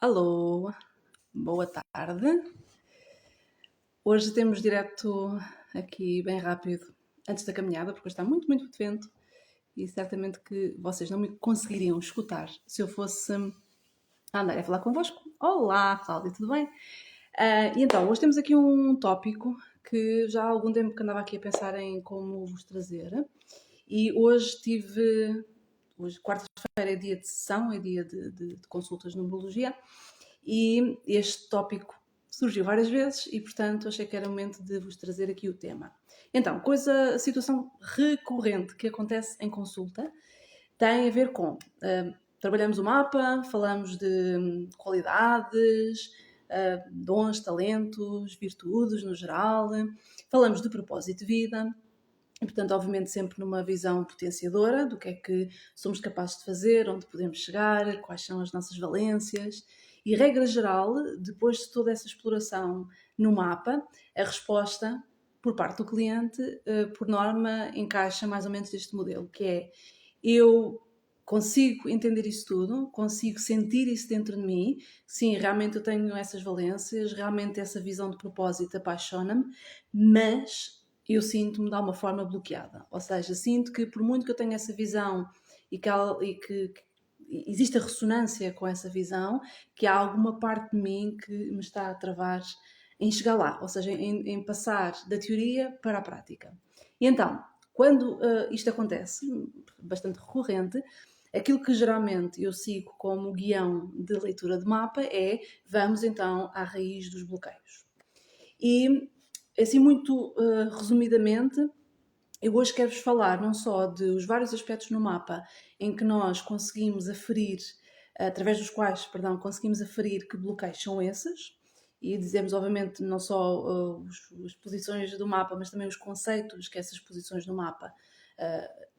Alô, boa tarde. Hoje temos direto aqui bem rápido, antes da caminhada, porque hoje está muito vento e certamente que vocês não me conseguiriam escutar se eu fosse a andar a falar convosco. Olá, Cláudia, tudo bem? E então, hoje temos aqui um tópico que já há algum tempo que andava aqui a pensar em como vos trazer e hoje quarta-feira é dia de sessão, é dia de consultas de numerologia e este tópico surgiu várias vezes e, portanto, achei que era o momento de vos trazer aqui o tema. Então, situação recorrente que acontece em consulta tem a ver com trabalhamos o mapa, falamos de qualidades, dons, talentos, virtudes no geral, falamos de propósito de vida. E, portanto, obviamente, sempre numa visão potenciadora do que é que somos capazes de fazer, onde podemos chegar, quais são as nossas valências. E, regra geral, depois de toda essa exploração no mapa, a resposta por parte do cliente, por norma, encaixa mais ou menos deste modelo, que é: eu consigo entender isso tudo, consigo sentir isso dentro de mim, sim, realmente eu tenho essas valências, realmente essa visão de propósito apaixona-me, mas eu sinto-me de alguma forma bloqueada. Ou seja, sinto que por muito que eu tenha essa visão e que existe a ressonância com essa visão, que há alguma parte de mim que me está a travar em chegar lá, ou seja, em passar da teoria para a prática. E então, quando isto acontece, bastante recorrente, aquilo que geralmente eu sigo como guião de leitura de mapa é: vamos então à raiz dos bloqueios. E assim, muito resumidamente, eu hoje quero-vos falar não só dos vários aspectos no mapa em que nós conseguimos aferir, através dos quais, perdão, conseguimos aferir que bloqueios são esses, e dizemos, obviamente, não só as posições do mapa, mas também os conceitos que essas posições no mapa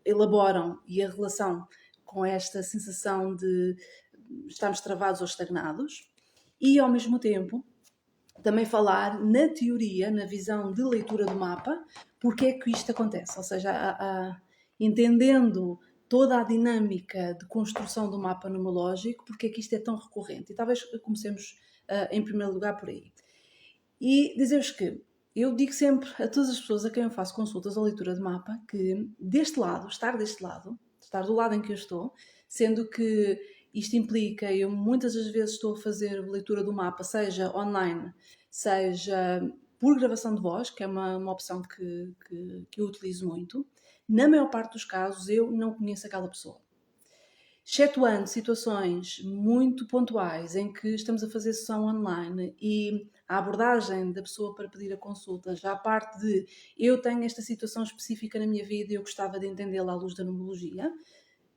elaboram e a relação com esta sensação de estarmos travados ou estagnados, e ao mesmo tempo também falar na teoria, na visão de leitura do mapa, porque é que isto acontece. Ou seja, entendendo toda a dinâmica de construção do mapa numerológico, porque é que isto é tão recorrente. E talvez comecemos em primeiro lugar por aí. E dizer-vos que eu digo sempre a todas as pessoas a quem eu faço consultas ou leitura de mapa que estar do lado em que eu estou, sendo que isto implica, eu muitas das vezes estou a fazer leitura do mapa, seja online, seja por gravação de voz, que é uma opção que eu utilizo muito. Na maior parte dos casos eu não conheço aquela pessoa. Excetuando situações muito pontuais em que estamos a fazer sessão online e a abordagem da pessoa para pedir a consulta já parte de: eu tenho esta situação específica na minha vida e eu gostava de entendê-la à luz da numerologia.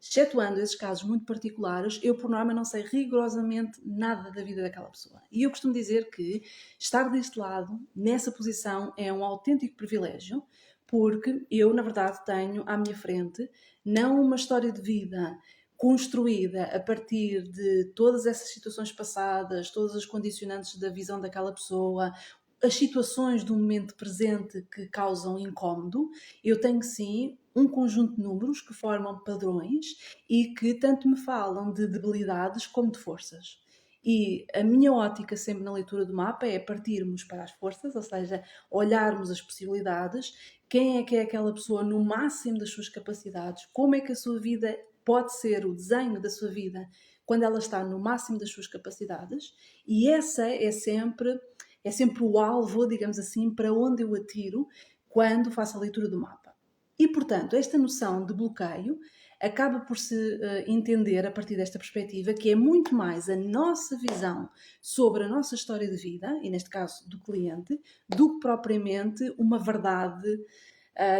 Excetuando esses casos muito particulares, eu por norma não sei rigorosamente nada da vida daquela pessoa. E eu costumo dizer que estar deste lado, nessa posição, é um autêntico privilégio, porque eu, na verdade, tenho à minha frente não uma história de vida construída a partir de todas essas situações passadas, todas as condicionantes da visão daquela pessoa, as situações do momento presente que causam incómodo. Eu tenho sim um conjunto de números que formam padrões e que tanto me falam de debilidades como de forças. E a minha ótica sempre na leitura do mapa é partirmos para as forças, ou seja, olharmos as possibilidades, quem é aquela pessoa no máximo das suas capacidades, como é que a sua vida pode ser, o desenho da sua vida, quando ela está no máximo das suas capacidades, e essa é sempre o alvo, digamos assim, para onde eu atiro quando faço a leitura do mapa. E, portanto, esta noção de bloqueio acaba por se entender a partir desta perspectiva, que é muito mais a nossa visão sobre a nossa história de vida, e neste caso do cliente, do que propriamente uma verdade,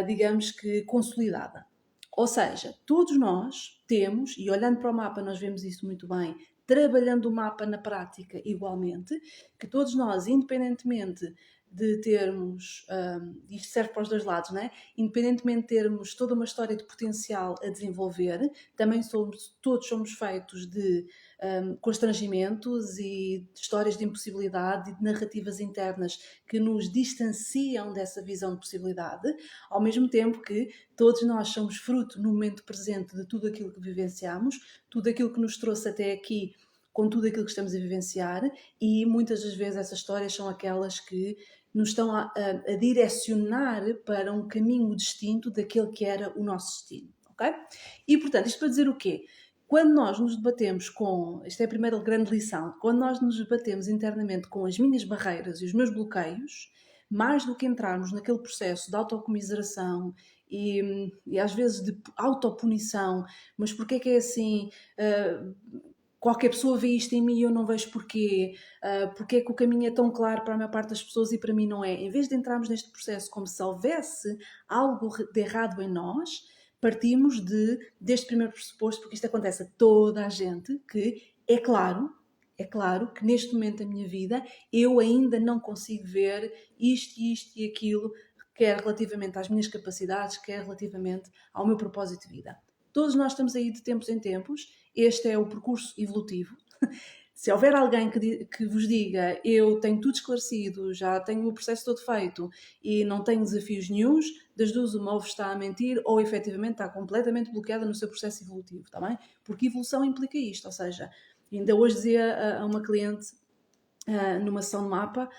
digamos que consolidada. Ou seja, todos nós temos, e olhando para o mapa nós vemos isso muito bem, trabalhando o mapa na prática igualmente, que todos nós, independentemente de termos, isto serve para os dois lados, não é? Independentemente de termos toda uma história de potencial a desenvolver, também todos somos feitos de constrangimentos e de histórias de impossibilidade e de narrativas internas que nos distanciam dessa visão de possibilidade, ao mesmo tempo que todos nós somos fruto no momento presente de tudo aquilo que vivenciamos, tudo aquilo que nos trouxe até aqui com tudo aquilo que estamos a vivenciar, e muitas das vezes essas histórias são aquelas que nos estão a direcionar para um caminho distinto daquele que era o nosso destino, ok? E portanto, isto para dizer o quê? Quando nós nos debatemos com, esta é a primeira grande lição, quando nós nos debatemos internamente com as minhas barreiras e os meus bloqueios, mais do que entrarmos naquele processo de autocomiseração e às vezes de autopunição, mas porquê é que é assim? Qualquer pessoa vê isto em mim e eu não vejo porquê, porque é que o caminho é tão claro para a maior parte das pessoas e para mim não é. Em vez de entrarmos neste processo como se houvesse algo de errado em nós, partimos deste primeiro pressuposto, porque isto acontece a toda a gente, que é claro que neste momento da minha vida eu ainda não consigo ver isto e aquilo, quer relativamente às minhas capacidades, quer relativamente ao meu propósito de vida. Todos nós estamos aí de tempos em tempos, este é o percurso evolutivo. Se houver alguém que vos diga eu tenho tudo esclarecido, já tenho o processo todo feito e não tenho desafios nenhuns, das duas uma, ou está a mentir ou efetivamente está completamente bloqueada no seu processo evolutivo, está bem? Porque evolução implica isto, ou seja, ainda hoje dizia a uma cliente numa sessão de mapa,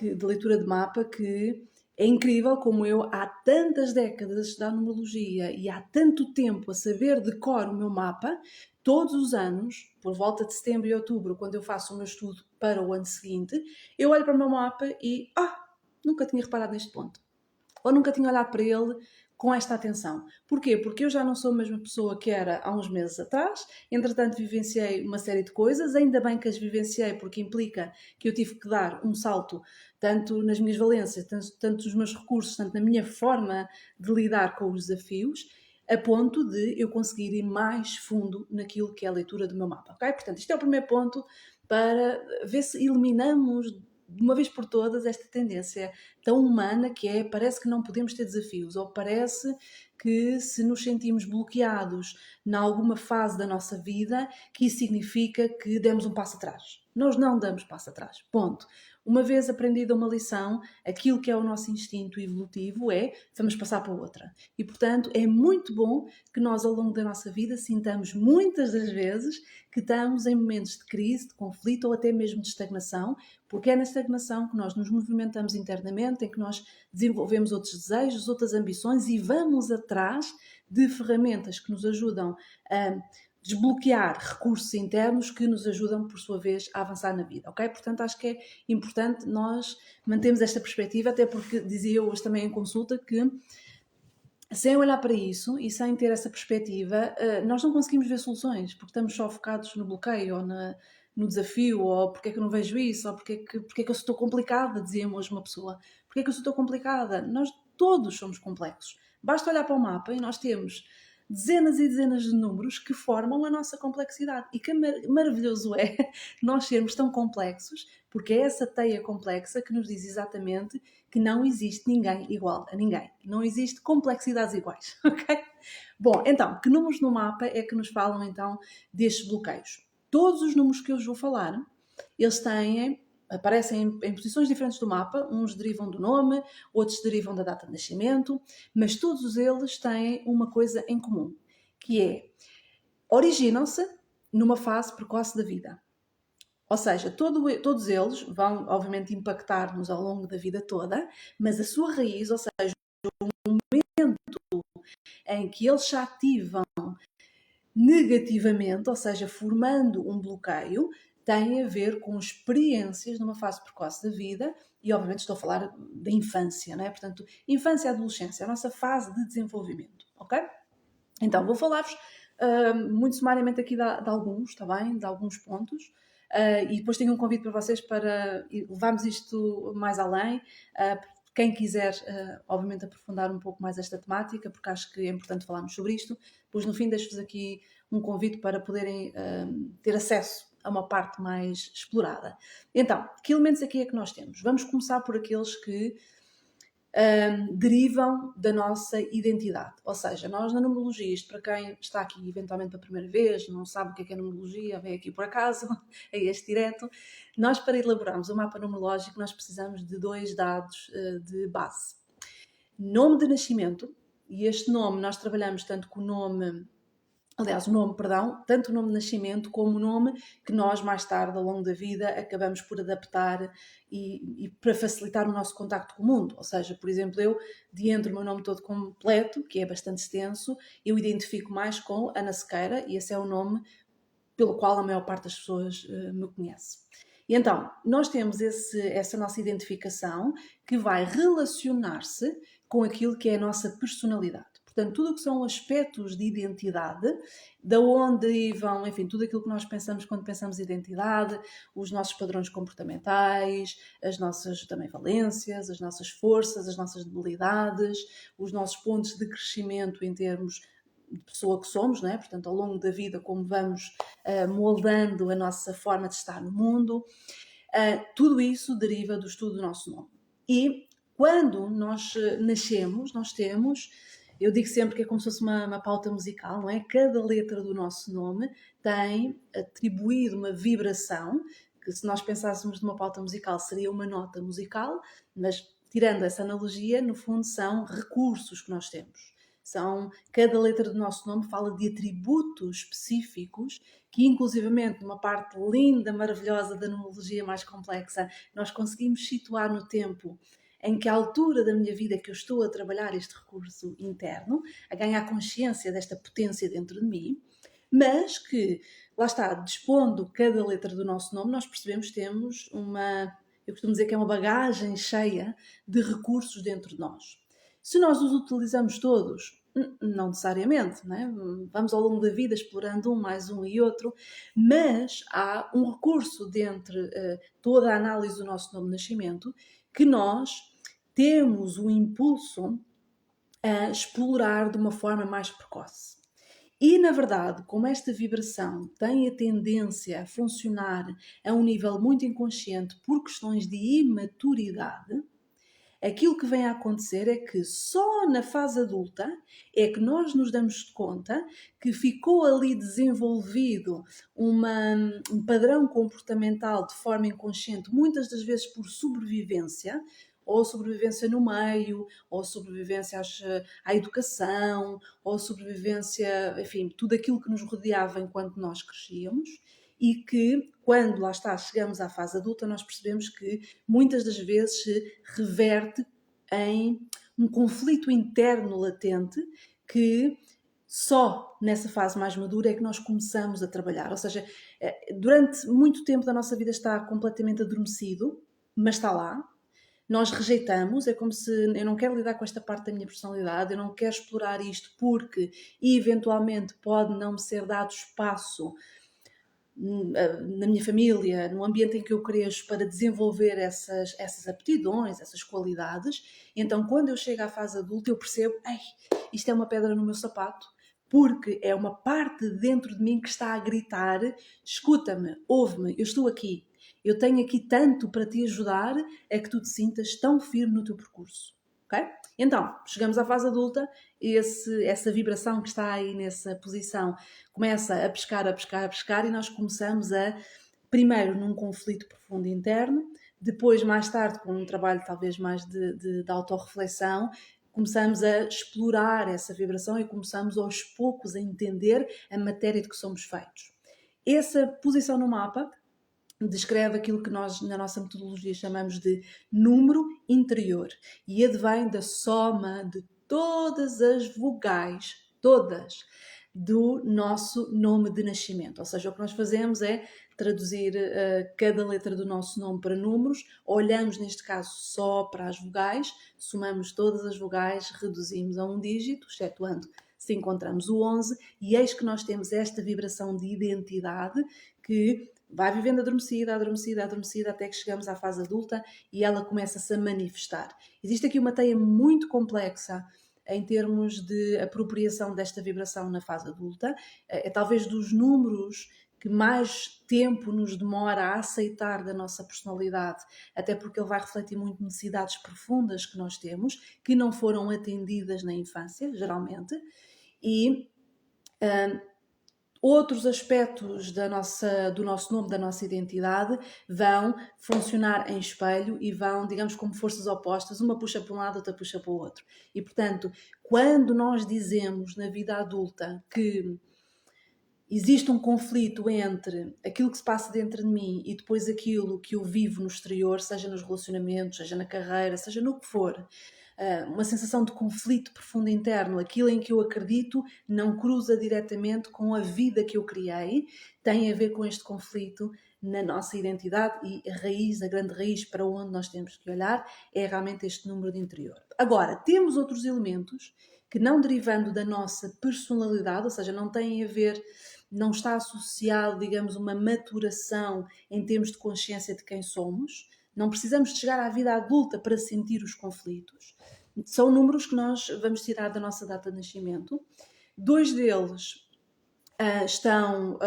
de leitura de mapa, que é incrível como eu, há tantas décadas a estudar numerologia e há tanto tempo a saber de cor o meu mapa, todos os anos, por volta de setembro e outubro, quando eu faço o meu estudo para o ano seguinte, eu olho para o meu mapa e, nunca tinha reparado neste ponto. Ou nunca tinha olhado para ele com esta atenção. Porquê? Porque eu já não sou a mesma pessoa que era há uns meses atrás, entretanto vivenciei uma série de coisas, ainda bem que as vivenciei, porque implica que eu tive que dar um salto, tanto nas minto valências, tanto nos meus recursos, tanto na minha forma de lidar com os desafios, a ponto de eu conseguir ir mais fundo naquilo que é a leitura do meu mapa, ok? Portanto, isto é o primeiro ponto para ver se eliminamos de uma vez por todas esta tendência tão humana que é, parece que não podemos ter desafios, ou parece que se nos sentimos bloqueados em alguma fase da nossa vida, que isso significa que demos um passo atrás. Nós não damos passo atrás, ponto. Uma vez aprendida uma lição, aquilo que é o nosso instinto evolutivo é vamos passar para outra. E, portanto, é muito bom que nós, ao longo da nossa vida, sintamos muitas das vezes que estamos em momentos de crise, de conflito ou até mesmo de estagnação, porque é na estagnação que nós nos movimentamos internamente, em que nós desenvolvemos outros desejos, outras ambições e vamos atrás de ferramentas que nos ajudam a desbloquear recursos internos que nos ajudam, por sua vez, a avançar na vida, ok? Portanto, acho que é importante nós mantermos esta perspectiva, até porque dizia eu hoje também em consulta que sem olhar para isso e sem ter essa perspectiva, nós não conseguimos ver soluções, porque estamos só focados no bloqueio ou no desafio, ou porque é que eu não vejo isso, ou porque é que eu sou tão complicada, dizia-me hoje uma pessoa. Porque é que eu sou tão complicada? Nós todos somos complexos. Basta olhar para o mapa e nós temos dezenas e dezenas de números que formam a nossa complexidade. E que maravilhoso é nós sermos tão complexos, porque é essa teia complexa que nos diz exatamente que não existe ninguém igual a ninguém. Não existe complexidades iguais, ok? Bom, então, que números no mapa é que nos falam então destes bloqueios? Todos os números que eu vos vou falar, eles aparecem em posições diferentes do mapa, uns derivam do nome, outros derivam da data de nascimento, mas todos eles têm uma coisa em comum, que é, originam-se numa fase precoce da vida. Ou seja, todos eles vão, obviamente, impactar-nos ao longo da vida toda, mas a sua raiz, ou seja, o momento em que eles se ativam negativamente, ou seja, formando um bloqueio, tem a ver com experiências numa fase precoce da vida, e obviamente estou a falar da infância, não é? Portanto, infância e adolescência, a nossa fase de desenvolvimento, ok? Então, vou falar-vos muito sumariamente aqui de alguns, está bem? De alguns pontos. E depois tenho um convite para vocês para levarmos isto mais além. Quem quiser, obviamente, aprofundar um pouco mais esta temática, porque acho que é importante falarmos sobre isto. Depois, no fim, deixo-vos aqui um convite para poderem ter acesso a uma parte mais explorada. Então, que elementos aqui é que nós temos? Vamos começar por aqueles que derivam da nossa identidade. Ou seja, nós na numerologia, isto para quem está aqui eventualmente pela primeira vez, não sabe o que é numerologia, vem aqui por acaso, é este direto, nós para elaborarmos o mapa numerológico nós precisamos de 2 dados de base. Nome de nascimento, e este nome nós trabalhamos tanto com o nome Aliás, o nome, perdão, tanto o nome de nascimento como o nome que nós mais tarde, ao longo da vida, acabamos por adaptar e para facilitar o nosso contacto com o mundo. Ou seja, por exemplo, eu, de entre o meu nome todo completo, que é bastante extenso, eu identifico mais com Ana Sequeira e esse é o nome pelo qual a maior parte das pessoas me conhece. E então, nós temos essa nossa identificação que vai relacionar-se com aquilo que é a nossa personalidade. Portanto, tudo o que são aspectos de identidade, da onde vão, enfim, tudo aquilo que nós pensamos quando pensamos em identidade, os nossos padrões comportamentais, as nossas também valências, as nossas forças, as nossas debilidades, os nossos pontos de crescimento em termos de pessoa que somos, não é? Portanto, ao longo da vida, como vamos moldando a nossa forma de estar no mundo, tudo isso deriva do estudo do nosso nome. E quando nós nascemos, nós temos, eu digo sempre que é como se fosse uma pauta musical, não é? Cada letra do nosso nome tem atribuído uma vibração, que se nós pensássemos numa pauta musical seria uma nota musical, mas tirando essa analogia, no fundo são recursos que nós temos. Cada letra do nosso nome fala de atributos específicos que, inclusivamente, numa parte linda, maravilhosa da numerologia mais complexa, nós conseguimos situar no tempo em que altura da minha vida é que eu estou a trabalhar este recurso interno, a ganhar consciência desta potência dentro de mim, mas que, lá está, dispondo cada letra do nosso nome, nós percebemos que temos eu costumo dizer que é uma bagagem cheia de recursos dentro de nós. Se nós os utilizamos todos, não necessariamente, não é? Vamos ao longo da vida explorando um mais um e outro, mas há um recurso dentre toda a análise do nosso nome de nascimento que nós temos o impulso a explorar de uma forma mais precoce. E, na verdade, como esta vibração tem a tendência a funcionar a um nível muito inconsciente por questões de imaturidade, aquilo que vem a acontecer é que só na fase adulta é que nós nos damos conta que ficou ali desenvolvido um padrão comportamental de forma inconsciente, muitas das vezes por sobrevivência, ou sobrevivência no meio, ou sobrevivência à educação, ou sobrevivência, enfim, tudo aquilo que nos rodeava enquanto nós crescíamos, e que, quando lá está, chegamos à fase adulta, nós percebemos que muitas das vezes se reverte em um conflito interno latente que só nessa fase mais madura é que nós começamos a trabalhar. Ou seja, durante muito tempo da nossa vida está completamente adormecido, mas está lá. Nós rejeitamos, é como se eu não quero lidar com esta parte da minha personalidade, eu não quero explorar isto porque eventualmente pode não me ser dado espaço na minha família, no ambiente em que eu cresço, para desenvolver essas aptidões, essas qualidades. Então, quando eu chego à fase adulta, eu percebo, isto é uma pedra no meu sapato, porque é uma parte dentro de mim que está a gritar: escuta-me, ouve-me, eu estou aqui. Eu tenho aqui tanto para te ajudar a que tu te sintas tão firme no teu percurso. Ok? Então, chegamos à fase adulta, essa vibração que está aí nessa posição começa a pescar, a pescar, a pescar, e nós começamos primeiro num conflito profundo interno, depois mais tarde com um trabalho talvez mais de autorreflexão, começamos a explorar essa vibração e começamos aos poucos a entender a matéria de que somos feitos. Essa posição no mapa descreve aquilo que nós, na nossa metodologia, chamamos de número interior e advém da soma de todas as vogais, todas, do nosso nome de nascimento. Ou seja, o que nós fazemos é traduzir cada letra do nosso nome para números, olhamos neste caso só para as vogais, somamos todas as vogais, reduzimos a um dígito, excetuando se encontramos o 11, e eis que nós temos esta vibração de identidade que vai vivendo adormecida, adormecida, adormecida, até que chegamos à fase adulta e ela começa-se a manifestar. Existe aqui uma teia muito complexa em termos de apropriação desta vibração na fase adulta. É talvez dos números que mais tempo nos demora a aceitar da nossa personalidade, até porque ele vai refletir muito necessidades profundas que nós temos, que não foram atendidas na infância, geralmente, e outros aspectos do nosso nome, da nossa identidade, vão funcionar em espelho e vão, digamos, como forças opostas, uma puxa para um lado, outra puxa para o outro. E, portanto, quando nós dizemos na vida adulta que existe um conflito entre aquilo que se passa dentro de mim e depois aquilo que eu vivo no exterior, seja nos relacionamentos, seja na carreira, seja no que for, uma sensação de conflito profundo interno, aquilo em que eu acredito não cruza diretamente com a vida que eu criei, tem a ver com este conflito na nossa identidade, e a raiz, a grande raiz para onde nós temos que olhar é realmente este número de interior. Agora, temos outros elementos que, não derivando da nossa personalidade, ou seja, não têm a ver, não está associado, digamos, uma maturação em termos de consciência de quem somos. Não precisamos de chegar à vida adulta para sentir os conflitos. São números que nós vamos tirar da nossa data de nascimento. Dois deles estão,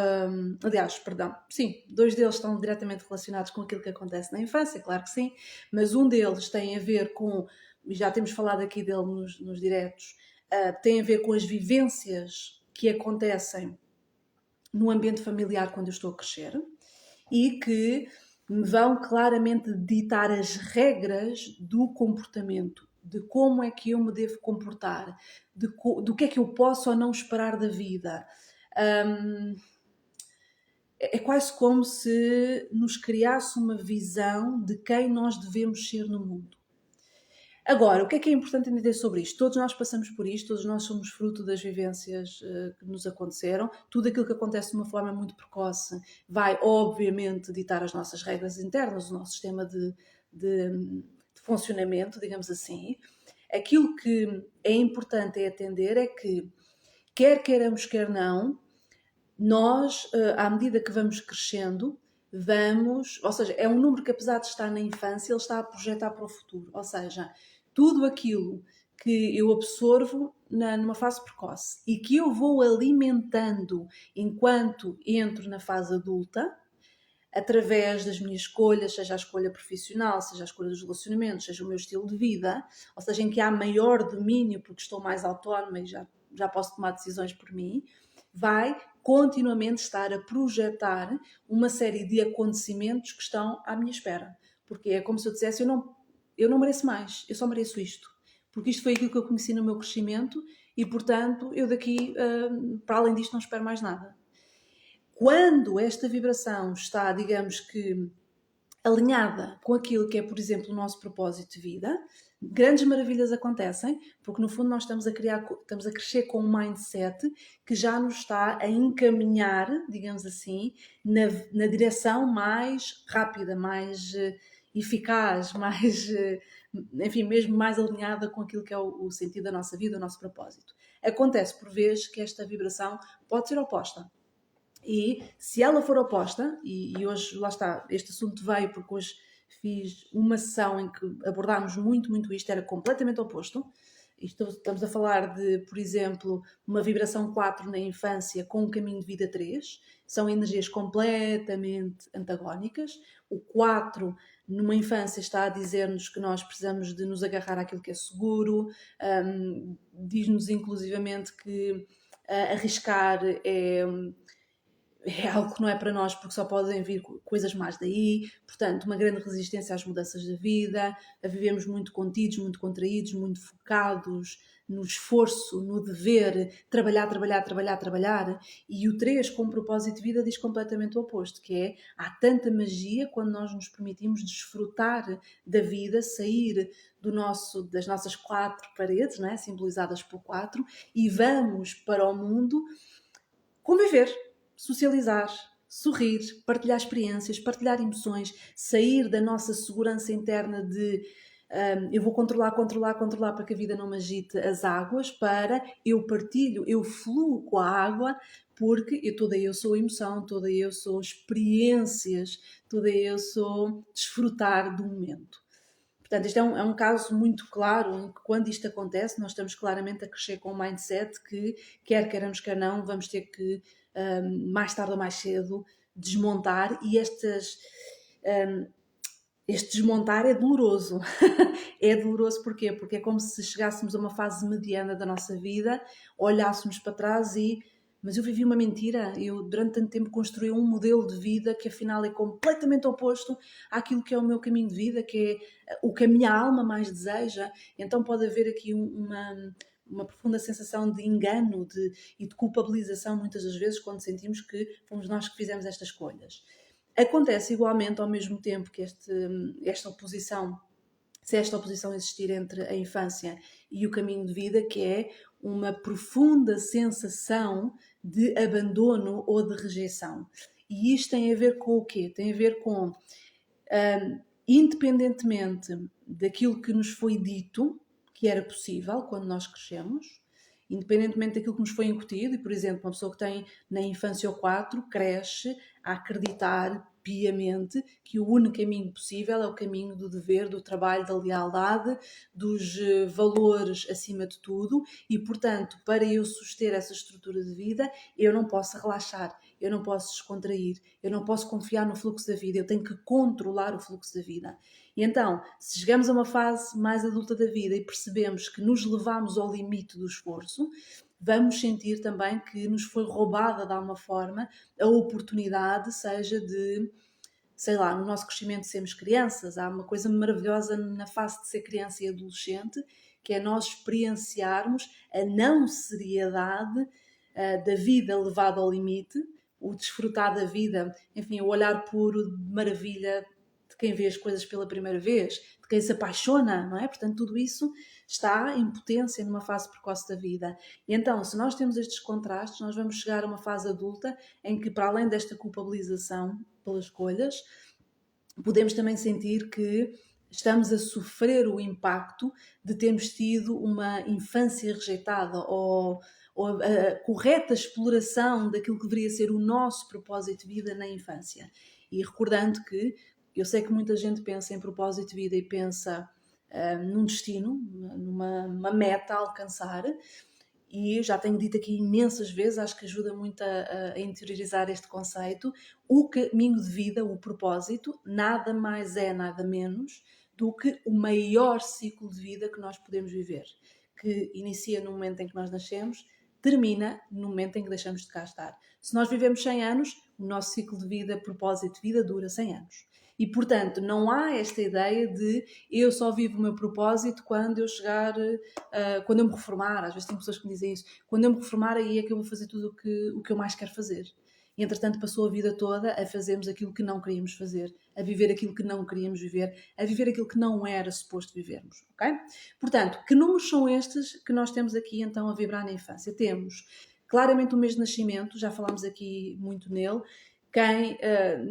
aliás, perdão, sim, dois deles estão diretamente relacionados com aquilo que acontece na infância, claro que sim, mas um deles tem a ver com, já temos falado aqui dele nos diretos, tem a ver com as vivências que acontecem no ambiente familiar quando eu estou a crescer e que me vão claramente ditar as regras do comportamento, de como é que eu me devo comportar, do que é que eu posso ou não esperar da vida. É quase como se nos criasse uma visão de quem nós devemos ser no mundo. Agora, o que é importante entender sobre isto? Todos nós passamos por isto, todos nós somos fruto das vivências que nos aconteceram. Tudo aquilo que acontece de uma forma muito precoce vai, obviamente, ditar as nossas regras internas, o nosso sistema de funcionamento, digamos assim. Aquilo que é importante é atender é que, quer queiramos, quer não, nós, à medida que vamos crescendo, ou seja, é um número que, apesar de estar na infância, ele está a projetar para o futuro. Ou seja, tudo aquilo que eu absorvo numa fase precoce e que eu vou alimentando enquanto entro na fase adulta, através das minhas escolhas, seja a escolha profissional, seja a escolha dos relacionamentos, seja o meu estilo de vida, ou seja, em que há maior domínio porque estou mais autónoma e já posso tomar decisões por mim, vai continuamente estar a projetar uma série de acontecimentos que estão à minha espera. Porque é como se eu dissesse, eu não mereço mais, eu só mereço isto. Porque isto foi aquilo que eu conheci no meu crescimento e, portanto, eu daqui, para além disto, não espero mais nada. Quando esta vibração está, digamos que, alinhada com aquilo que é, por exemplo, o nosso propósito de vida, grandes maravilhas acontecem, porque no fundo nós estamos a crescer com um mindset que já nos está a encaminhar, digamos assim, na direção mais rápida, mais eficaz, mais, enfim, mesmo mais alinhada com aquilo que é o sentido da nossa vida, o nosso propósito. Acontece por vezes que esta vibração pode ser oposta. E se ela for oposta, e hoje, lá está, este assunto veio porque hoje fiz uma sessão em que abordámos muito isto, era completamente oposto. Estamos a falar de, por exemplo, uma vibração 4 na infância com um caminho de vida 3. São energias completamente antagónicas. O 4, numa infância, está a dizer-nos que nós precisamos de nos agarrar àquilo que é seguro. Diz-nos, inclusivamente, que arriscar é algo que não é para nós porque só podem vir coisas mais daí, portanto uma grande resistência às mudanças da vida, a vivemos muito contidos, muito contraídos, muito focados no esforço, no dever, trabalhar, e o 3 com propósito de vida diz completamente o oposto, que é, há tanta magia quando nós nos permitimos desfrutar da vida, sair das nossas 4 paredes, não é? Simbolizadas por 4, e vamos para o mundo conviver, socializar, sorrir, partilhar experiências, partilhar emoções, sair da nossa segurança interna de eu vou controlar para que a vida não me agite as águas, para eu partilho, eu fluo com a água, porque toda eu sou emoção, toda eu sou experiências, toda eu sou desfrutar do momento. Portanto, isto é um caso muito claro em que, quando isto acontece, nós estamos claramente a crescer com um mindset que, quer queiramos, quer não, vamos ter que, mais tarde ou mais cedo, desmontar. E este desmontar é doloroso. É doloroso porquê? Porque é como se chegássemos a uma fase mediana da nossa vida, olhássemos para trás mas eu vivi uma mentira, eu durante tanto tempo construí um modelo de vida que afinal é completamente oposto àquilo que é o meu caminho de vida, que é o que a minha alma mais deseja. Então pode haver aqui uma profunda sensação de engano e de culpabilização, muitas das vezes, quando sentimos que fomos nós que fizemos estas escolhas. Acontece igualmente, ao mesmo tempo que esta oposição, se esta oposição existir entre a infância e o caminho de vida, que é uma profunda sensação de abandono ou de rejeição. E isto tem a ver com o quê? Tem a ver com, independentemente daquilo que nos foi dito, que era possível quando nós crescemos, independentemente daquilo que nos foi incutido, e por exemplo, uma pessoa que tem na infância ou 4 cresce a acreditar piamente que o único caminho possível é o caminho do dever, do trabalho, da lealdade, dos valores acima de tudo, e portanto, para eu suster essa estrutura de vida, eu não posso relaxar, eu não posso descontrair, eu não posso confiar no fluxo da vida, eu tenho que controlar o fluxo da vida. E então, se chegamos a uma fase mais adulta da vida e percebemos que nos levamos ao limite do esforço, vamos sentir também que nos foi roubada de alguma forma a oportunidade, seja de, sei lá, no nosso crescimento sermos crianças. Há uma coisa maravilhosa na fase de ser criança e adolescente, que é nós experienciarmos a não seriedade da vida levada ao limite, o desfrutar da vida, enfim, o olhar puro de maravilha de quem vê as coisas pela primeira vez, de quem se apaixona, não é? Portanto, tudo isso está em potência numa fase precoce da vida. E então, se nós temos estes contrastes, nós vamos chegar a uma fase adulta em que, para além desta culpabilização pelas escolhas, podemos também sentir que estamos a sofrer o impacto de termos tido uma infância rejeitada ou a correta exploração daquilo que deveria ser o nosso propósito de vida na infância. E recordando que eu sei que muita gente pensa em propósito de vida e pensa num destino, numa meta a alcançar, e já tenho dito aqui imensas vezes, acho que ajuda muito a interiorizar este conceito. O caminho de vida, o propósito, nada mais é, nada menos do que o maior ciclo de vida que nós podemos viver, que inicia no momento em que nós nascemos, termina no momento em que deixamos de cá estar. Se nós vivemos 100 anos, o nosso ciclo de vida, propósito de vida, dura 100 anos. E, portanto, não há esta ideia de eu só vivo o meu propósito quando eu chegar, quando eu me reformar. Às vezes tem pessoas que me dizem isso. Quando eu me reformar, aí é que eu vou fazer tudo o que eu mais quero fazer. E, entretanto, passou a vida toda a fazermos aquilo que não queríamos fazer, a viver aquilo que não queríamos viver, a viver aquilo que não era suposto vivermos, ok? Portanto, que números são estes que nós temos aqui, então, a vibrar na infância? Temos claramente o mês de nascimento, já falámos aqui muito nele. Quem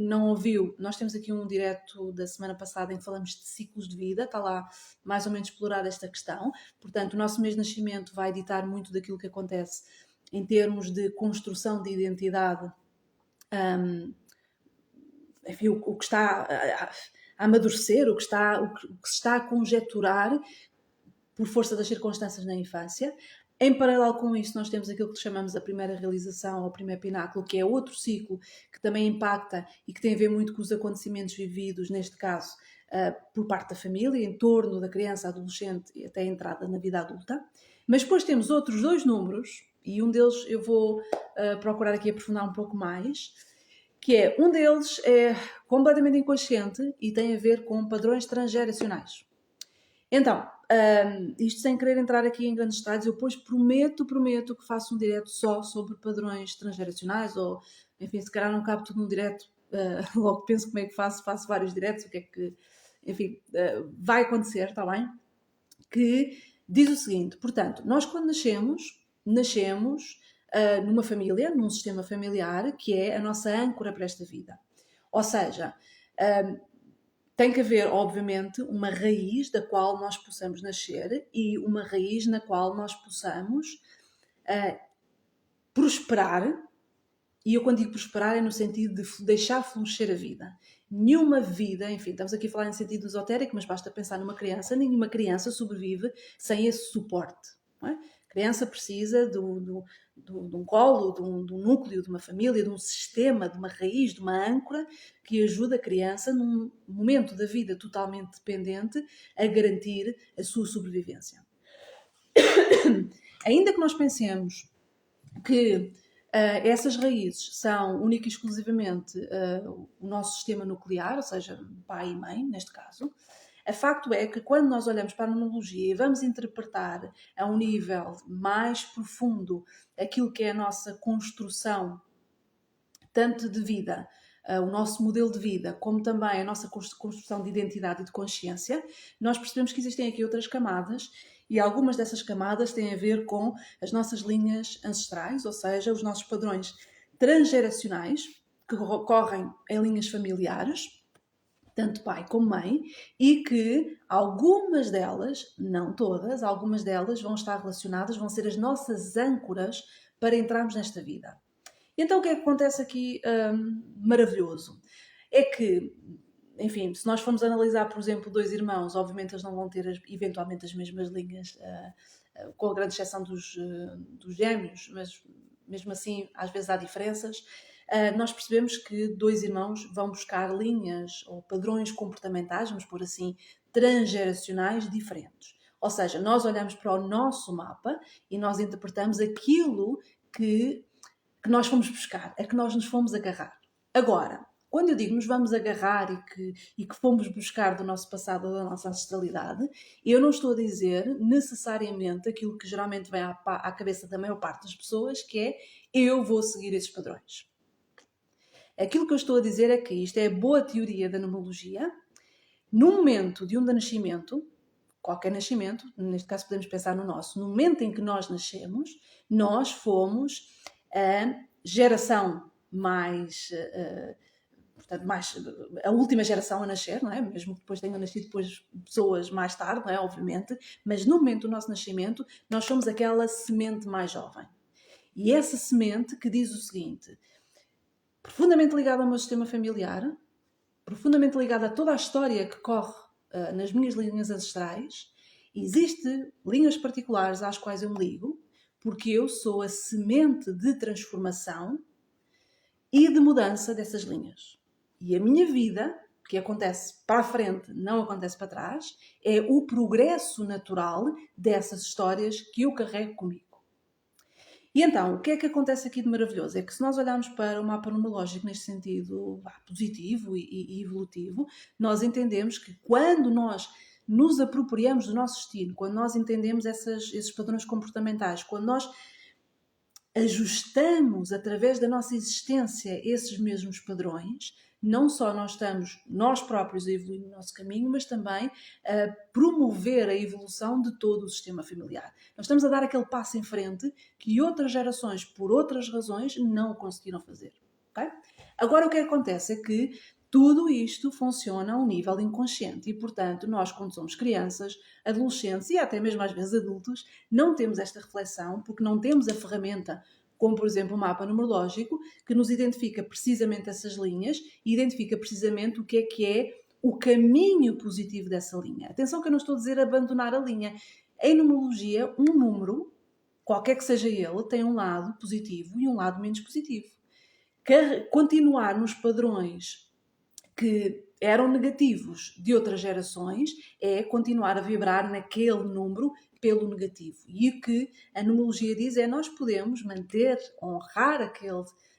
não ouviu, nós temos aqui um direto da semana passada em que falamos de ciclos de vida, está lá mais ou menos explorada esta questão. Portanto, o nosso mês de nascimento vai ditar muito daquilo que acontece em termos de construção de identidade, enfim, o que está a amadurecer, o que se está a conjecturar por força das circunstâncias na infância. Em paralelo com isso, nós temos aquilo que chamamos a primeira realização, ou o primeiro pináculo, que é outro ciclo que também impacta e que tem a ver muito com os acontecimentos vividos, neste caso, por parte da família, em torno da criança, adolescente e até a entrada na vida adulta. Mas depois temos outros 2 números, e um deles eu vou procurar aqui aprofundar um pouco mais, que é, um deles é completamente inconsciente e tem a ver com padrões transgeracionais. Então, isto sem querer entrar aqui em grandes detalhes, eu depois prometo que faço um direto só sobre padrões transgeracionais, ou, enfim, se calhar não cabe tudo num direto, logo penso como é que faço vários diretos, o que é que, enfim, vai acontecer, está bem? Que diz o seguinte, portanto, nós quando nascemos numa família, num sistema familiar, que é a nossa âncora para esta vida. Ou seja, tem que haver, obviamente, uma raiz da qual nós possamos nascer e uma raiz na qual nós possamos prosperar. E eu, quando digo prosperar, é no sentido de deixar florescer a vida. Nenhuma vida, enfim, estamos aqui a falar em sentido esotérico, mas basta pensar numa criança, nenhuma criança sobrevive sem esse suporte. Não é? A criança precisa de um colo, de um núcleo, de uma família, de um sistema, de uma raiz, de uma âncora que ajuda a criança, num momento da vida totalmente dependente, a garantir a sua sobrevivência. Ainda que nós pensemos que essas raízes são única e exclusivamente o nosso sistema nuclear, ou seja, pai e mãe, neste caso, A facto é que quando nós olhamos para a numerologia e vamos interpretar a um nível mais profundo aquilo que é a nossa construção, tanto de vida, o nosso modelo de vida, como também a nossa construção de identidade e de consciência, nós percebemos que existem aqui outras camadas e algumas dessas camadas têm a ver com as nossas linhas ancestrais, ou seja, os nossos padrões transgeracionais, que correm em linhas familiares, tanto pai como mãe, e que algumas delas, não todas, algumas delas vão estar relacionadas, vão ser as nossas âncoras para entrarmos nesta vida. Então o que é que acontece aqui maravilhoso? É que, enfim, se nós formos analisar, por exemplo, dois irmãos, obviamente eles não vão ter eventualmente as mesmas linhas, com a grande exceção dos gêmeos, mas mesmo assim às vezes há diferenças. Nós percebemos que dois irmãos vão buscar linhas ou padrões comportamentais, vamos pôr assim, transgeracionais diferentes. Ou seja, nós olhamos para o nosso mapa e nós interpretamos aquilo que nós fomos buscar, a que nós nos fomos agarrar. Agora, quando eu digo nos vamos agarrar e que fomos buscar do nosso passado ou da nossa ancestralidade, eu não estou a dizer necessariamente aquilo que geralmente vem à cabeça da maior parte das pessoas, que é eu vou seguir esses padrões. Aquilo que eu estou a dizer é que isto é a boa teoria da numerologia. No momento de um nascimento, qualquer nascimento, neste caso podemos pensar no nosso, no momento em que nós nascemos, nós fomos a geração mais, portanto, a última geração a nascer, não é? Mesmo que depois tenham nascido depois pessoas mais tarde, não é? Obviamente, mas no momento do nosso nascimento, nós somos aquela semente mais jovem. E essa semente que diz o seguinte: profundamente ligada ao meu sistema familiar, profundamente ligada a toda a história que corre nas minhas linhas ancestrais, existem linhas particulares às quais eu me ligo, porque eu sou a semente de transformação e de mudança dessas linhas. E a minha vida, que acontece para a frente, não acontece para trás, é o progresso natural dessas histórias que eu carrego comigo. E então, o que é que acontece aqui de maravilhoso? É que se nós olharmos para o mapa numerológico neste sentido positivo e evolutivo, nós entendemos que quando nós nos apropriamos do nosso destino, quando nós entendemos esses padrões comportamentais, quando nós ajustamos através da nossa existência esses mesmos padrões, não só nós estamos nós próprios a evoluir no nosso caminho, mas também a promover a evolução de todo o sistema familiar. Nós estamos a dar aquele passo em frente que outras gerações, por outras razões, não conseguiram fazer. Okay? Agora o que acontece é que tudo isto funciona a um nível inconsciente e, portanto, nós, quando somos crianças, adolescentes e até mesmo às vezes adultos, não temos esta reflexão porque não temos a ferramenta, como por exemplo o mapa numerológico, que nos identifica precisamente essas linhas e identifica precisamente o que é o caminho positivo dessa linha. Atenção que eu não estou a dizer abandonar a linha. Em numerologia, um número, qualquer que seja ele, tem um lado positivo e um lado menos positivo. Continuar nos padrões que eram negativos de outras gerações é continuar a vibrar naquele número pelo negativo. E o que a numerologia diz é nós podemos manter, honrar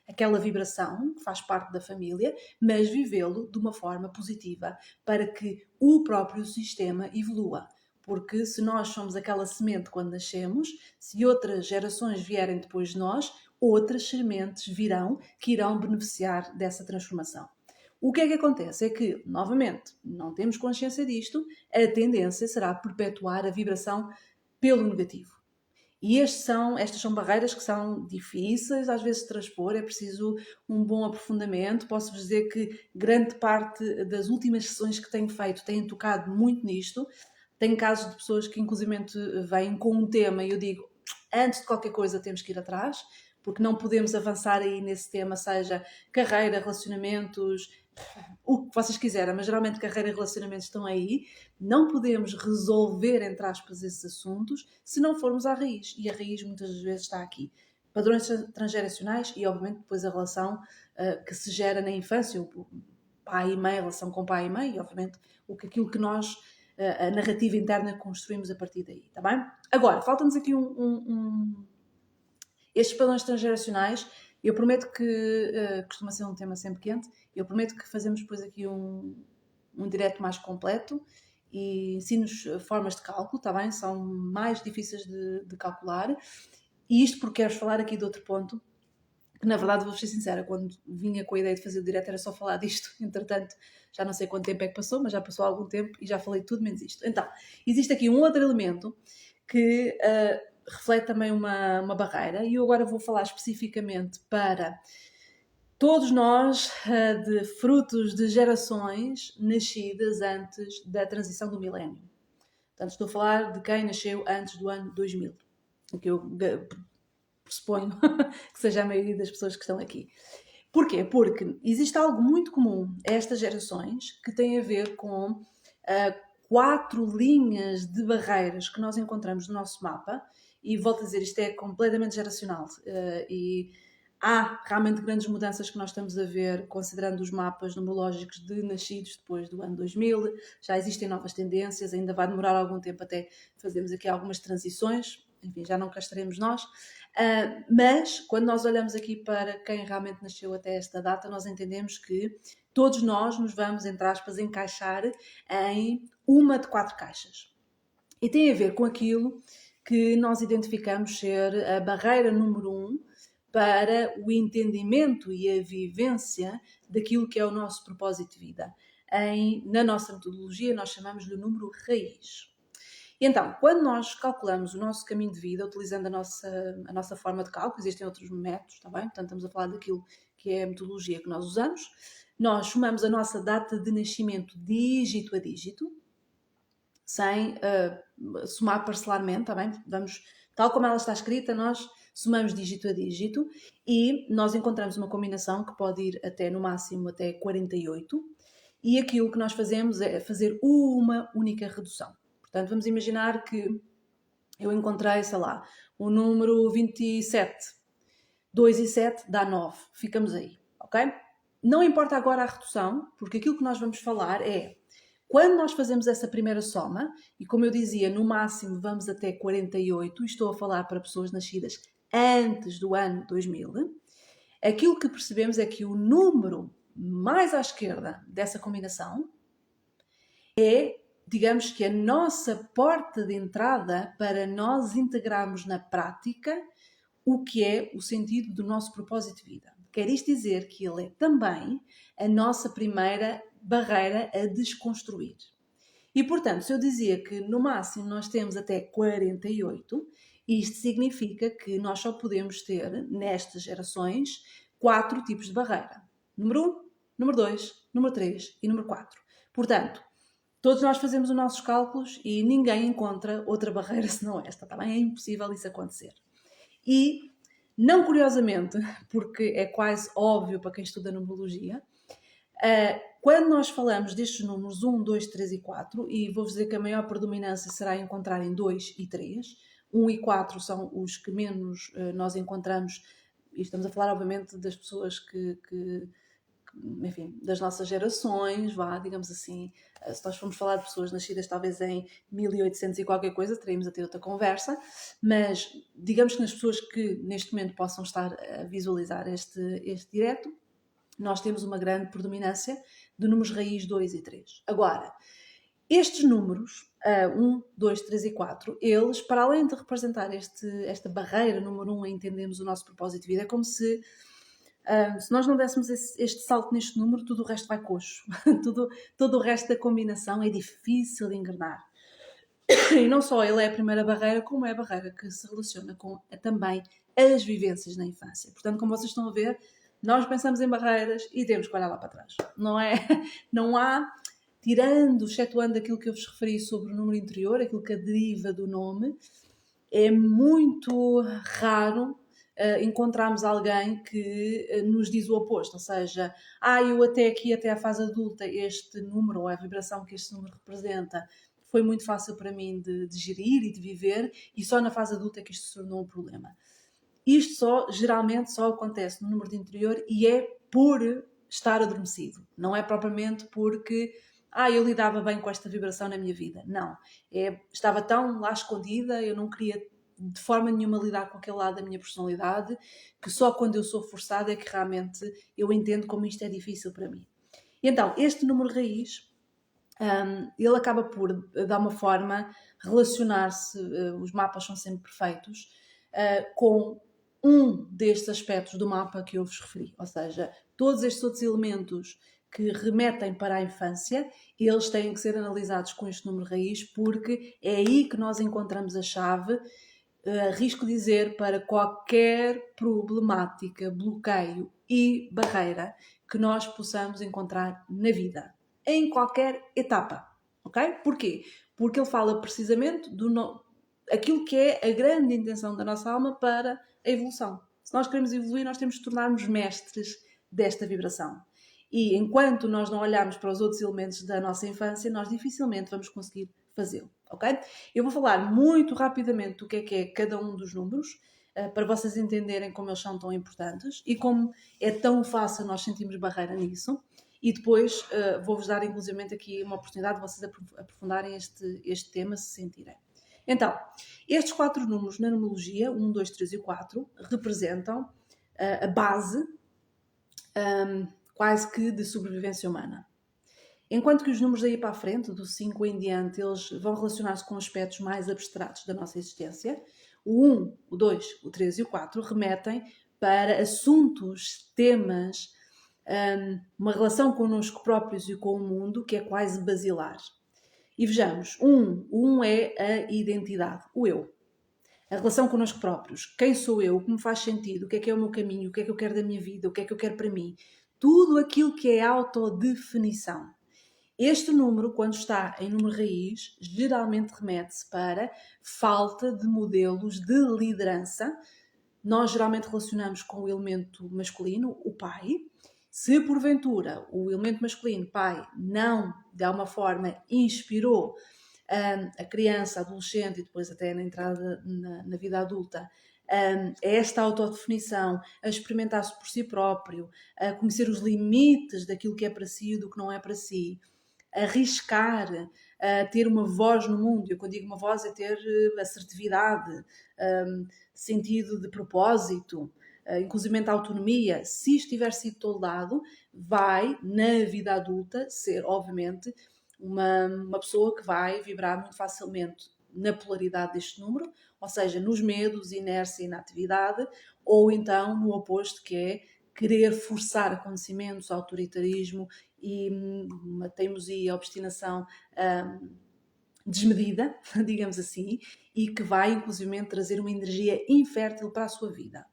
aquela vibração que faz parte da família, mas vivê-lo de uma forma positiva para que o próprio sistema evolua. Porque se nós somos aquela semente quando nascemos, se outras gerações vierem depois de nós, outras sementes virão que irão beneficiar dessa transformação. O que é que acontece? É que, novamente, não temos consciência disto, a tendência será perpetuar a vibração pelo negativo. E estas são barreiras que são difíceis às vezes de transpor, é preciso um bom aprofundamento. Posso-vos dizer que grande parte das últimas sessões que tenho feito têm tocado muito nisto. Tenho casos de pessoas que inclusivamente vêm com um tema e eu digo, antes de qualquer coisa temos que ir atrás, porque não podemos avançar aí nesse tema, seja carreira, relacionamentos, o que vocês quiserem, mas geralmente carreira e relacionamentos estão aí. Não podemos resolver, entre aspas, esses assuntos se não formos à raiz. E a raiz muitas vezes está aqui. Padrões transgeracionais e, obviamente, depois a relação que se gera na infância, o pai e mãe, a relação com pai e mãe, e, obviamente, aquilo que nós, a narrativa interna, construímos a partir daí. Está bem? Agora, falta-nos aqui estes padrões transgeracionais. Eu prometo que costuma ser um tema sempre quente. Eu prometo que fazemos depois aqui um direto mais completo e ensino-os formas de cálculo, está bem? São mais difíceis de calcular. E isto porque quero falar aqui de outro ponto, que na verdade, vou ser sincera, quando vinha com a ideia de fazer o direto era só falar disto. Entretanto, já não sei quanto tempo é que passou, mas já passou algum tempo e já falei tudo menos isto. Então, existe aqui um outro elemento que reflete também uma barreira, e eu agora vou falar especificamente para todos nós, de frutos de gerações nascidas antes da transição do milénio. Portanto, estou a falar de quem nasceu antes do ano 2000, o que eu pressuponho que seja a maioria das pessoas que estão aqui. Porquê? Porque existe algo muito comum a estas gerações que tem a ver com 4 linhas de barreiras que nós encontramos no nosso mapa, e volto a dizer, isto é completamente geracional, e há realmente grandes mudanças que nós estamos a ver, considerando os mapas numerológicos de nascidos depois do ano 2000, já existem novas tendências, ainda vai demorar algum tempo até fazermos aqui algumas transições, enfim, já não cá estaremos nós, mas quando nós olhamos aqui para quem realmente nasceu até esta data, nós entendemos que todos nós nos vamos, entre aspas, encaixar em uma de 4 caixas. E tem a ver com aquilo que nós identificamos ser a barreira número 1 para o entendimento e a vivência daquilo que é o nosso propósito de vida. Na nossa metodologia, nós chamamos-lhe o número raiz. Então, quando nós calculamos o nosso caminho de vida, utilizando a nossa forma de cálculo, existem outros métodos, está bem? Portanto, estamos a falar daquilo que é a metodologia que nós usamos. Nós somamos a nossa data de nascimento dígito a dígito, sem somar parcelarmente, está bem? Vamos, tal como ela está escrita, nós somamos dígito a dígito e nós encontramos uma combinação que pode ir até, no máximo, até 48, e aquilo que nós fazemos é fazer uma única redução. Portanto, vamos imaginar que eu encontrei, sei lá, o número 27. 2 e 7 dá 9. Ficamos aí, ok? Não importa agora a redução, porque aquilo que nós vamos falar é quando nós fazemos essa primeira soma, e como eu dizia, no máximo vamos até 48, estou a falar para pessoas nascidas antes do ano 2000, aquilo que percebemos é que o número mais à esquerda dessa combinação é, digamos que, a nossa porta de entrada para nós integrarmos na prática o que é o sentido do nosso propósito de vida. Quer isto dizer que ele é também a nossa primeira barreira a desconstruir. E, portanto, se eu dizia que no máximo nós temos até 48, isto significa que nós só podemos ter, nestas gerações, 4 tipos de barreira. Número 1, número 2, número 3 e número 4. Portanto, todos nós fazemos os nossos cálculos e ninguém encontra outra barreira senão esta, tá bem? É impossível isso acontecer. E, não curiosamente, porque é quase óbvio para quem estuda numerologia, quando nós falamos destes números 1, 2, 3 e 4, e vou-vos dizer que a maior predominância será encontrar em 2 e 3, 1 e 4 são os que menos nós encontramos, e estamos a falar obviamente das pessoas que enfim, das nossas gerações, vá, digamos assim, se nós formos falar de pessoas nascidas talvez em 1800 e qualquer coisa, teríamos a ter outra conversa, mas digamos que nas pessoas que neste momento possam estar a visualizar este direto, nós temos uma grande predominância de números raiz 2 e 3. Agora, estes números, 1, 2, 3 e 4, eles, para além de representar esta barreira número 1 a entendermos o nosso propósito de vida, é como se nós não dessemos este salto neste número, tudo o resto vai coxo. todo o resto da combinação é difícil de engrenar. E não só ele é a primeira barreira, como é a barreira que se relaciona com também as vivências na infância. Portanto, como vocês estão a ver, nós pensamos em barreiras e temos que olhar lá para trás. Não é? Não há, excetuando aquilo que eu vos referi sobre o número interior, aquilo que deriva do nome, é muito raro encontrarmos alguém que nos diz o oposto, ou seja, eu até aqui, até à fase adulta, este número, ou a vibração que este número representa, foi muito fácil para mim de gerir e de viver, e só na fase adulta é que isto se tornou um problema. Isto geralmente só acontece no número de interior e é por estar adormecido, não é propriamente porque eu lidava bem com esta vibração na minha vida. Não, estava tão lá escondida, eu não queria de forma nenhuma lidar com aquele lado da minha personalidade, que só quando eu sou forçada é que realmente eu entendo como isto é difícil para mim. E então, este número raiz ele acaba por, de alguma forma, relacionar-se, os mapas são sempre perfeitos, com um destes aspectos do mapa que eu vos referi. Ou seja, todos estes outros elementos que remetem para a infância, eles têm que ser analisados com este número raiz, porque é aí que nós encontramos a chave, arrisco dizer, para qualquer problemática, bloqueio e barreira que nós possamos encontrar na vida, em qualquer etapa, ok? Porquê? Porque ele fala precisamente aquilo que é a grande intenção da nossa alma para a evolução. Se nós queremos evoluir, nós temos de tornar-nos mestres desta vibração. E enquanto nós não olharmos para os outros elementos da nossa infância, nós dificilmente vamos conseguir fazê-lo, ok? Eu vou falar muito rapidamente do que é cada um dos números, para vocês entenderem como eles são tão importantes e como é tão fácil nós sentirmos barreira nisso. E depois vou-vos dar, inclusivamente, aqui uma oportunidade de vocês aprofundarem este tema, se sentirem. Então, estes 4 números na numerologia, 1, 2, 3 e 4, representam a base quase que de sobrevivência humana. Enquanto que os números daí para a frente, do 5 em diante, eles vão relacionar-se com aspectos mais abstratos da nossa existência. O 1, o 2, o 3 e o 4 remetem para assuntos, temas, uma relação connosco próprios e com o mundo que é quase basilar. E vejamos, o 1 é a identidade, o eu. A relação connosco próprios. Quem sou eu? O que me faz sentido? O que é o meu caminho? O que é que eu quero da minha vida? O que é que eu quero para mim? Tudo aquilo que é autodefinição. Este número, quando está em número raiz, geralmente remete-se para falta de modelos de liderança. Nós geralmente relacionamos com o elemento masculino, o pai. Se porventura o elemento masculino, pai, não de alguma forma inspirou a criança, adolescente e depois até na entrada na vida adulta, esta autodefinição, a experimentar-se por si próprio, a conhecer os limites daquilo que é para si e do que não é para si, arriscar, a ter uma voz no mundo. Eu, quando digo uma voz, é ter assertividade, sentido de propósito, inclusive a autonomia. Se isto tiver sido toldado, vai, na vida adulta, ser, obviamente, uma pessoa que vai vibrar muito facilmente na polaridade deste número, ou seja, nos medos, inércia e inatividade, ou então no oposto, que é querer forçar acontecimentos, autoritarismo e uma teimosia, obstinação desmedida, digamos assim, e que vai inclusive trazer uma energia infértil para a sua vida.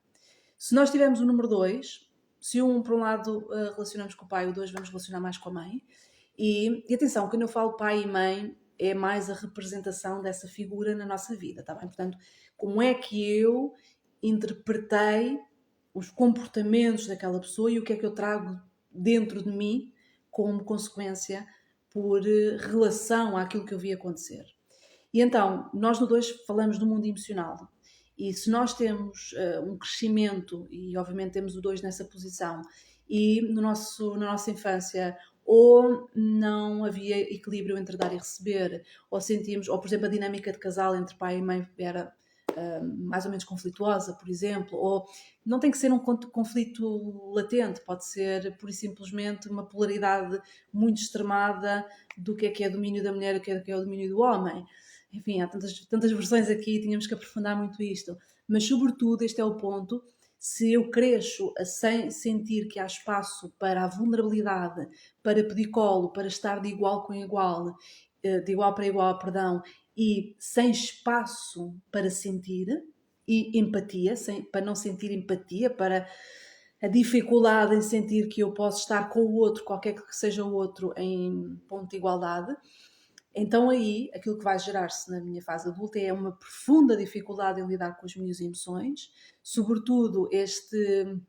Se nós tivermos o número 2, se um por um lado relacionamos com o pai, o 2 vamos relacionar mais com a mãe. E atenção, quando eu falo pai e mãe, é mais a representação dessa figura na nossa vida, tá bem? Portanto, como é que eu interpretei os comportamentos daquela pessoa e o que é que eu trago dentro de mim como consequência por relação àquilo que eu vi acontecer. E então, nós no 2 falamos do mundo emocional. E se nós temos um crescimento, e obviamente temos o 2 nessa posição, e na nossa infância ou não havia equilíbrio entre dar e receber, ou sentimos, ou por exemplo a dinâmica de casal entre pai e mãe era mais ou menos conflituosa, por exemplo, ou não tem que ser um conflito latente, pode ser pura e simplesmente uma polaridade muito extremada do que é domínio da mulher e o que é o domínio do homem. Enfim, há tantas versões aqui, tínhamos que aprofundar muito isto, mas sobretudo este é o ponto. Se eu cresço sem sentir que há espaço para a vulnerabilidade, para pedir colo, para estar de igual com igual, de igual para igual, perdão, e sem espaço para sentir e empatia, para não sentir empatia, para a dificuldade em sentir que eu posso estar com o outro, qualquer que seja o outro, em ponto de igualdade, então aí aquilo que vai gerar-se na minha fase adulta é uma profunda dificuldade em lidar com as minhas emoções, sobretudo este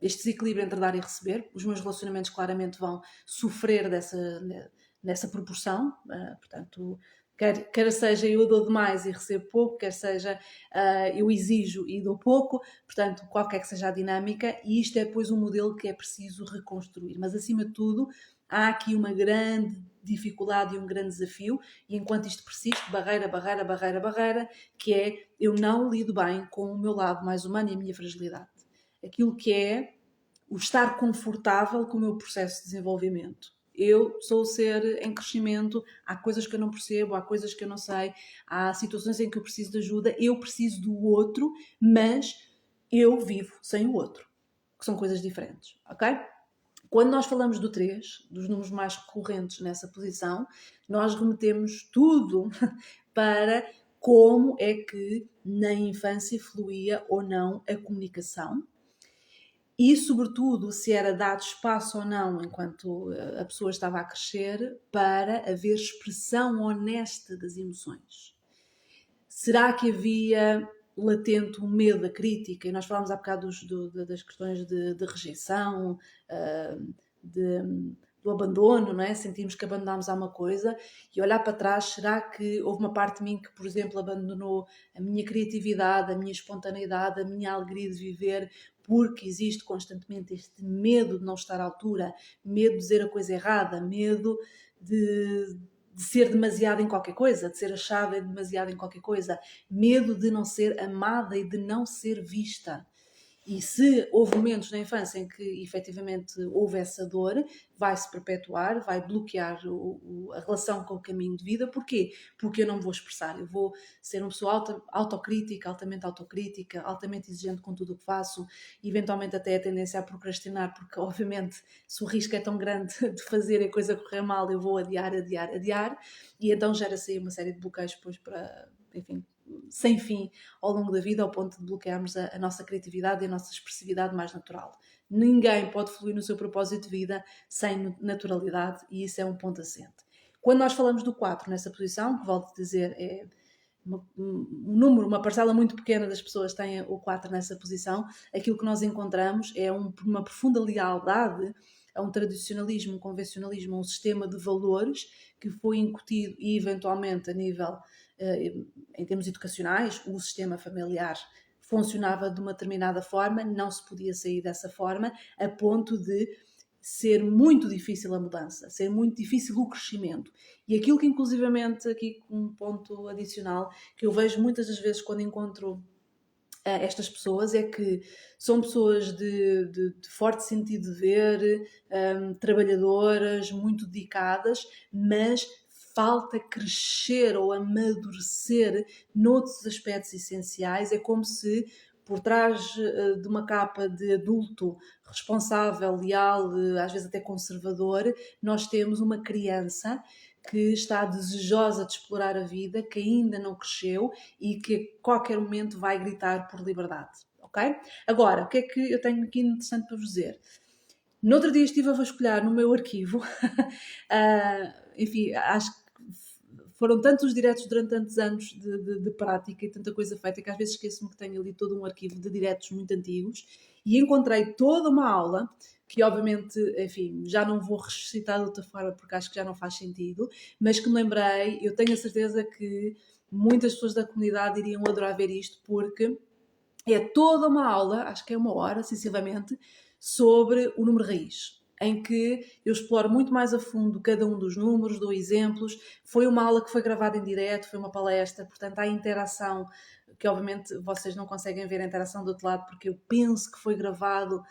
desequilíbrio entre dar e receber. Os meus relacionamentos claramente vão sofrer nessa proporção, portanto, quer seja eu dou demais e recebo pouco, quer seja eu exijo e dou pouco, portanto, qualquer que seja a dinâmica, e isto é depois um modelo que é preciso reconstruir. Mas acima de tudo, há aqui uma grande dificuldade e um grande desafio, e enquanto isto persiste, barreira, que é eu não lido bem com o meu lado mais humano e a minha fragilidade. Aquilo que é o estar confortável com o meu processo de desenvolvimento. Eu sou o ser em crescimento, há coisas que eu não percebo, há coisas que eu não sei, há situações em que eu preciso de ajuda, eu preciso do outro, mas eu vivo sem o outro, que são coisas diferentes, ok? Quando nós falamos do 3, dos números mais recorrentes nessa posição, nós remetemos tudo para como é que na infância fluía ou não a comunicação e, sobretudo, se era dado espaço ou não enquanto a pessoa estava a crescer para haver expressão honesta das emoções. Será que havia latente um medo da crítica? E nós falámos há bocado das questões de rejeição, de, do abandono, não é? Sentimos que abandonámos alguma coisa e olhar para trás, será que houve uma parte de mim que, por exemplo, abandonou a minha criatividade, a minha espontaneidade, a minha alegria de viver, porque existe constantemente este medo de não estar à altura, medo de dizer a coisa errada, medo de ser demasiado em qualquer coisa, de ser achada demasiado em qualquer coisa, medo de não ser amada e de não ser vista. E se houve momentos na infância em que efetivamente houve essa dor, vai-se perpetuar, vai bloquear a relação com o caminho de vida. Porquê? Porque eu não me vou expressar. Eu vou ser uma pessoa autocrítica, altamente exigente com tudo o que faço, eventualmente até a tendência a procrastinar, porque obviamente se o risco é tão grande de fazer a coisa correr mal, eu vou adiar, e então gera-se aí uma série de bloqueios depois para, enfim, sem fim ao longo da vida, ao ponto de bloquearmos a nossa criatividade e a nossa expressividade mais natural. Ninguém pode fluir no seu propósito de vida sem naturalidade e isso é um ponto assente. Quando nós falamos do 4 nessa posição, que volto a dizer é um número, uma parcela muito pequena das pessoas têm o 4 nessa posição, aquilo que nós encontramos é uma profunda lealdade a um tradicionalismo, um convencionalismo, a um sistema de valores que foi incutido e eventualmente a nível em termos educacionais, o sistema familiar funcionava de uma determinada forma, não se podia sair dessa forma, a ponto de ser muito difícil a mudança, ser muito difícil o crescimento. E aquilo que inclusivamente, aqui um ponto adicional, que eu vejo muitas das vezes quando encontro estas pessoas é que são pessoas de forte sentido de ver, trabalhadoras, muito dedicadas, mas falta crescer ou amadurecer noutros aspectos essenciais. É como se por trás de uma capa de adulto responsável, leal, às vezes até conservador, nós temos uma criança que está desejosa de explorar a vida, que ainda não cresceu e que a qualquer momento vai gritar por liberdade, ok? Agora, o que é que eu tenho aqui interessante para vos dizer? No outro dia estive a vasculhar no meu arquivo, enfim, acho que foram tantos os diretos durante tantos anos de prática e tanta coisa feita que às vezes esqueço-me que tenho ali todo um arquivo de diretos muito antigos e encontrei toda uma aula que obviamente, enfim, já não vou ressuscitar de outra forma porque acho que já não faz sentido, mas que me lembrei, eu tenho a certeza que muitas pessoas da comunidade iriam adorar ver isto porque é toda uma aula, acho que é uma hora, sensivelmente, sobre o número raiz, em que eu exploro muito mais a fundo cada um dos números, dou exemplos. Foi uma aula que foi gravada em direto, foi uma palestra, portanto há interação, que obviamente vocês não conseguem ver a interação do outro lado, porque eu penso que foi gravado,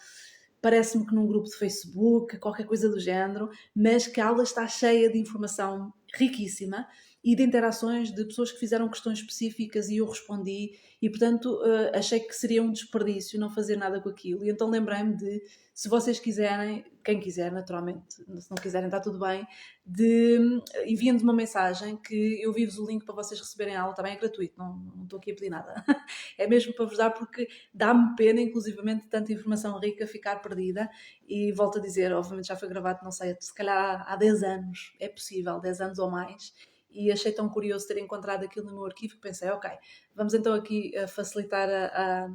parece-me que num grupo de Facebook, qualquer coisa do género, mas que a aula está cheia de informação riquíssima e de interações de pessoas que fizeram questões específicas e eu respondi e portanto achei que seria um desperdício não fazer nada com aquilo e então lembrei-me de, se vocês quiserem, quem quiser naturalmente, se não quiserem está tudo bem, de enviem-nos uma mensagem que eu vi-vos o link para vocês receberem a aula, também é gratuito, não estou aqui a pedir nada, é mesmo para vos dar porque dá-me pena inclusivamente tanta informação rica ficar perdida e volto a dizer, obviamente já foi gravado, não sei, se calhar há 10 anos, é possível, 10 anos ou mais, e achei tão curioso ter encontrado aquilo no meu arquivo que pensei, ok, vamos então aqui facilitar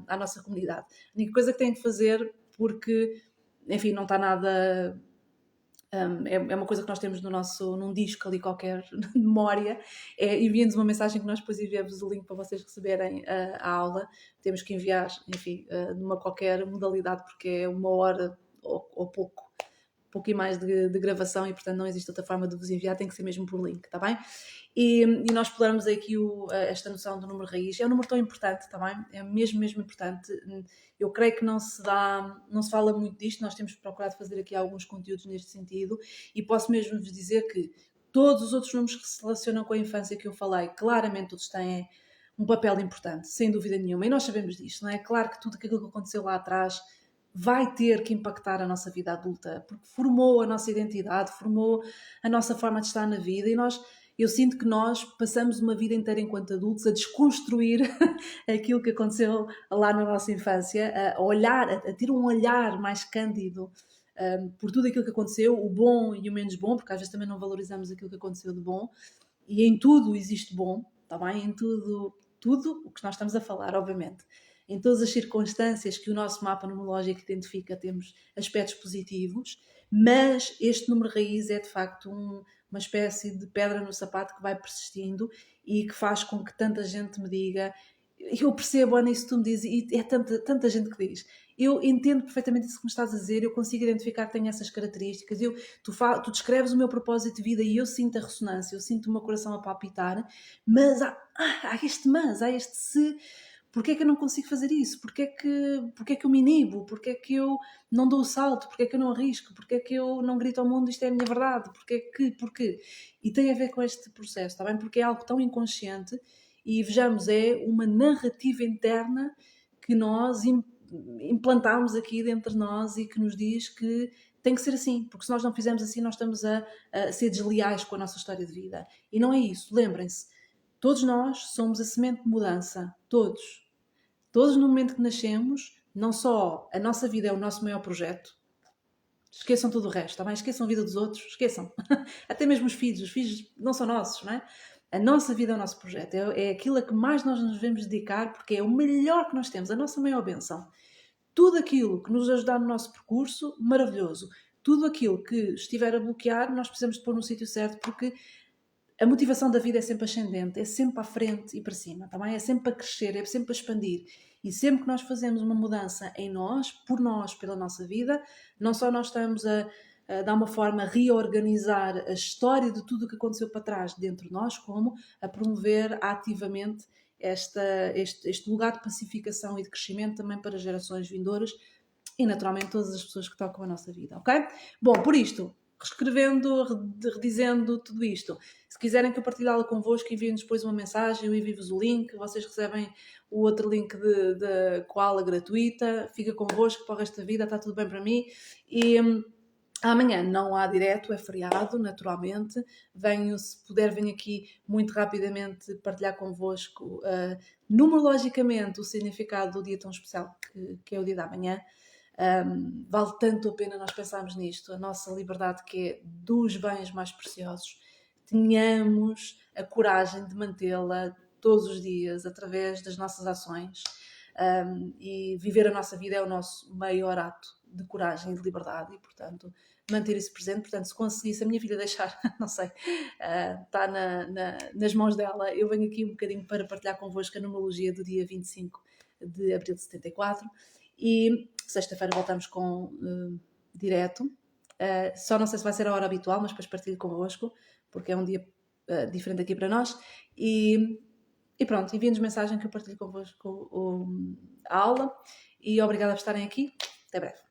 a nossa comunidade. A única coisa que têm que fazer, porque, enfim, não está nada... é uma coisa que nós temos num disco ali qualquer de memória, enviem-nos uma mensagem que nós depois enviamos o link para vocês receberem a aula. Temos que enviar, enfim, numa qualquer modalidade, porque é uma hora ou pouco pouquinho mais de gravação e, portanto, não existe outra forma de vos enviar, tem que ser mesmo por link, está bem? E nós exploramos aqui esta noção do número raiz. É um número tão importante, está bem? É mesmo importante. Eu creio que não se fala muito disto, nós temos procurado fazer aqui alguns conteúdos neste sentido e posso mesmo vos dizer que todos os outros números que se relacionam com a infância que eu falei, claramente todos têm um papel importante, sem dúvida nenhuma. E nós sabemos disto, não é? Claro que tudo aquilo que aconteceu lá atrás vai ter que impactar a nossa vida adulta, porque formou a nossa identidade, formou a nossa forma de estar na vida e eu sinto que nós passamos uma vida inteira enquanto adultos a desconstruir aquilo que aconteceu lá na nossa infância, a olhar, a ter um olhar mais cândido por tudo aquilo que aconteceu, o bom e o menos bom, porque às vezes também não valorizamos aquilo que aconteceu de bom, e em tudo existe bom, está bem? Em tudo o que nós estamos a falar, obviamente. Em todas as circunstâncias que o nosso mapa numerológico identifica, temos aspectos positivos, mas este número raiz é de facto uma espécie de pedra no sapato que vai persistindo e que faz com que tanta gente me diga. Eu percebo, Ana, isso que tu me dizes, e é tanta gente que diz. Eu entendo perfeitamente isso que me estás a dizer, eu consigo identificar que tenho essas características. Tu descreves o meu propósito de vida e eu sinto a ressonância, eu sinto o meu coração a palpitar, mas há este se. Porquê é que eu não consigo fazer isso? Porquê é que eu me inibo? Porquê é que eu não dou o salto? Porquê é que eu não arrisco? Porquê é que eu não grito ao mundo isto é a minha verdade? Porquê? E tem a ver com este processo, está bem? Porque é algo tão inconsciente e vejamos, é uma narrativa interna que nós implantamos aqui dentro de nós e que nos diz que tem que ser assim, porque se nós não fizermos assim nós estamos a ser desleais com a nossa história de vida. E não é isso, lembrem-se, todos nós somos a semente de mudança, todos. Todos no momento que nascemos, não só a nossa vida é o nosso maior projeto, esqueçam tudo o resto, tá bem? Esqueçam a vida dos outros, esqueçam. Até mesmo os filhos não são nossos, não é? A nossa vida é o nosso projeto, é aquilo a que mais nós nos devemos dedicar, porque é o melhor que nós temos, a nossa maior bênção. Tudo aquilo que nos ajudar no nosso percurso, maravilhoso. Tudo aquilo que estiver a bloquear, nós precisamos de pôr no sítio certo, porque a motivação da vida é sempre ascendente, é sempre para a frente e para cima, tá bem? É sempre para crescer, é sempre para expandir. E sempre que nós fazemos uma mudança em nós, por nós, pela nossa vida, não só nós estamos a dar uma forma a reorganizar a história de tudo o que aconteceu para trás dentro de nós, como a promover ativamente este lugar de pacificação e de crescimento também para gerações vindouras e naturalmente todas as pessoas que tocam a nossa vida, ok? Bom, por isto, reescrevendo, redizendo tudo isto, se quiserem que eu partilhe algo convosco, enviem-nos depois uma mensagem, eu envio-vos o link, vocês recebem o outro link de koala gratuita, fica convosco para o resto da vida, está tudo bem para mim. E amanhã não há direto, é feriado, naturalmente. Se puder, venho aqui muito rapidamente partilhar convosco, numerologicamente, o significado do dia tão especial que é o dia da manhã. Vale tanto a pena nós pensarmos nisto, a nossa liberdade, que é dos bens mais preciosos. Tenhamos a coragem de mantê-la todos os dias através das nossas ações, e viver a nossa vida é o nosso maior ato de coragem e de liberdade e, portanto, manter isso presente. Portanto, se conseguisse a minha filha deixar, não sei, está nas mãos dela, eu venho aqui um bocadinho para partilhar convosco a numerologia do dia 25 de abril de 74 e sexta-feira voltamos com direto. Só não sei se vai ser a hora habitual, mas depois partilho convosco, porque é um dia diferente aqui para nós. E pronto, enviem-nos mensagem que eu partilho convosco a aula. E obrigada por estarem aqui. Até breve.